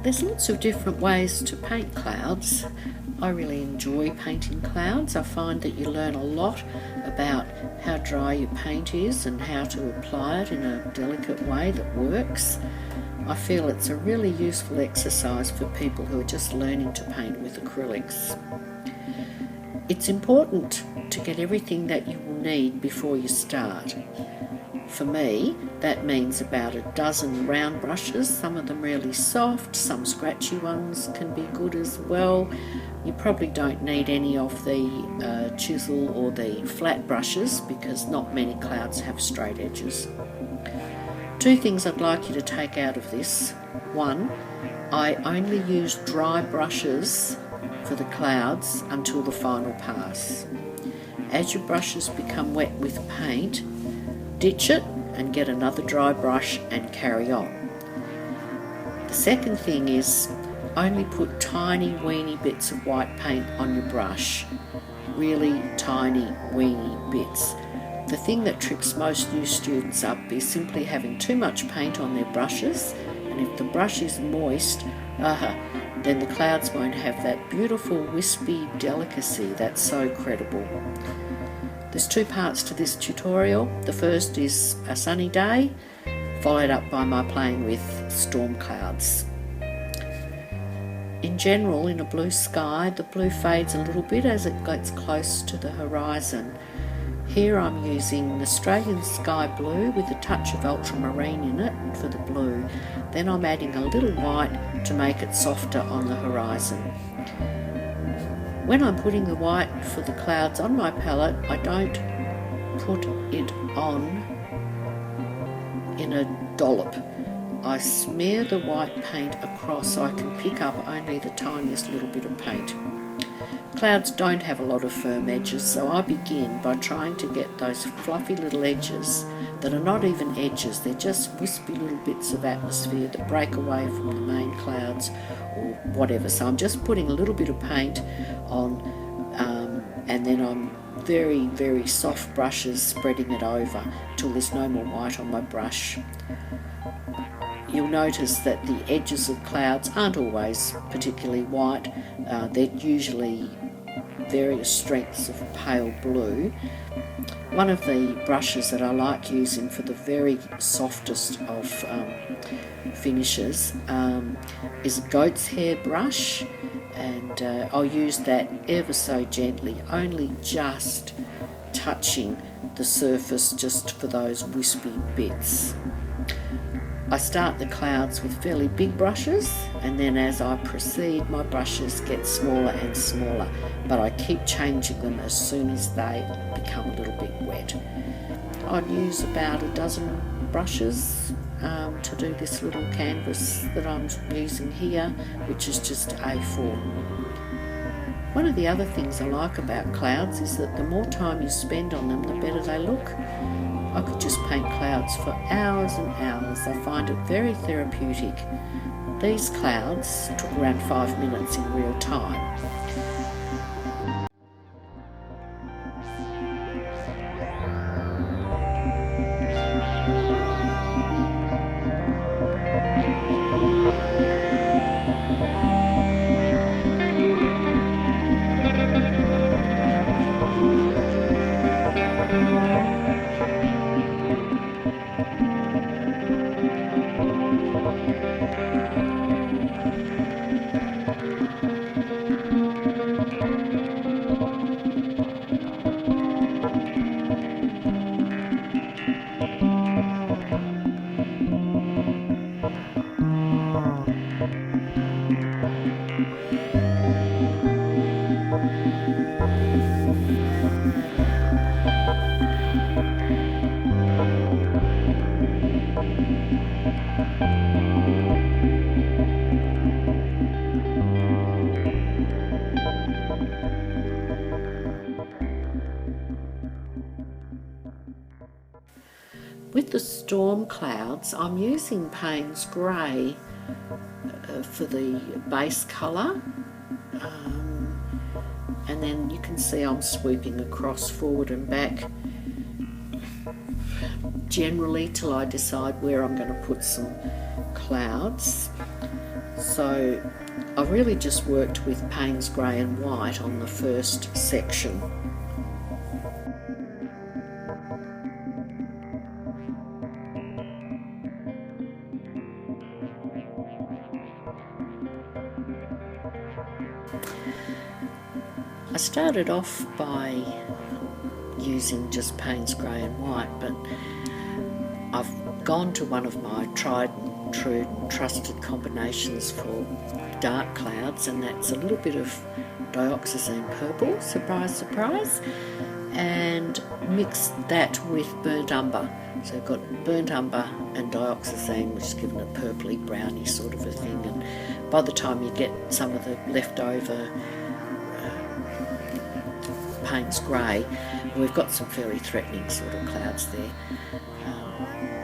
There's lots of different ways to paint clouds. I really enjoy painting clouds. I find that you learn a lot about how dry your paint is and how to apply it in a delicate way that works. I feel it's a really useful exercise for people who are just learning to paint with acrylics. It's important to get everything that you will need before you start. For me, that means about a dozen round brushes, some of them really soft, some scratchy ones can be good as well. You probably don't need any of the chisel or the flat brushes because not many clouds have straight edges. Two things I'd like you to take out of this. One, I only use dry brushes for the clouds until the final pass. As your brushes become wet with paint, ditch it and get another dry brush and carry on. The second thing is only put tiny weeny bits of white paint on your brush, really tiny weeny bits. The thing that trips most new students up is simply having too much paint on their brushes, and if the brush is moist, then the clouds won't have that beautiful wispy delicacy that's so credible. There's two parts to this tutorial. The first is a sunny day, followed up by my playing with storm clouds. In general, in a blue sky, the blue fades a little bit as it gets close to the horizon. Here I'm using an Australian sky blue with a touch of ultramarine in it for the blue. Then I'm adding a little white to make it softer on the horizon. When I'm putting the white for the clouds on my palette, I don't put it on in a dollop. I smear the white paint across so I can pick up only the tiniest little bit of paint. Clouds don't have a lot of firm edges, so I begin by trying to get those fluffy little edges that are not even edges, they're just wispy little bits of atmosphere that break away from the main clouds or whatever. So I'm just putting a little bit of paint on and then I'm very, very soft brushes spreading it over till there's no more white on my brush. You'll notice that the edges of clouds aren't always particularly white. They're usually various strengths of pale blue. One of the brushes that I like using for the very softest of finishes is a goat's hair brush, and I'll use that ever so gently, only just touching the surface just for those wispy bits. I start the clouds with fairly big brushes, and then as I proceed my brushes get smaller and smaller, but I keep changing them as soon as they become a little bit wet. I'd use about a dozen brushes to do this little canvas that I'm using here, which is just A4. One of the other things I like about clouds is that the more time you spend on them, the better they look. I could just paint clouds for hours and hours. I find it very therapeutic. These clouds took around 5 minutes in real time. With the storm clouds, I'm using Payne's Grey for the base colour, and then you can see I'm sweeping across forward and back, generally till I decide where I'm going to put some clouds. So I really just worked with Payne's Grey and White on the first section. I started off by using just Payne's Grey and White, but I've gone to one of my tried and true trusted combinations for dark clouds, and that's a little bit of dioxazine purple, surprise surprise, and mix that with burnt umber. So I've got burnt umber and dioxazine, which is giving it purpley browny sort of a thing, and by the time you get some of the leftover Payne's Grey, we've got some very threatening sort of clouds there.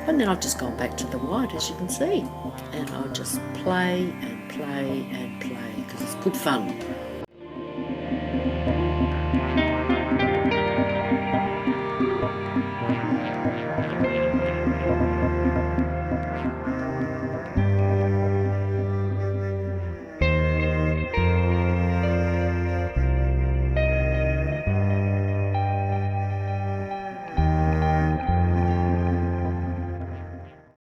And then I've just gone back to the white, as you can see, and I'll just play and play and play, because it's good fun.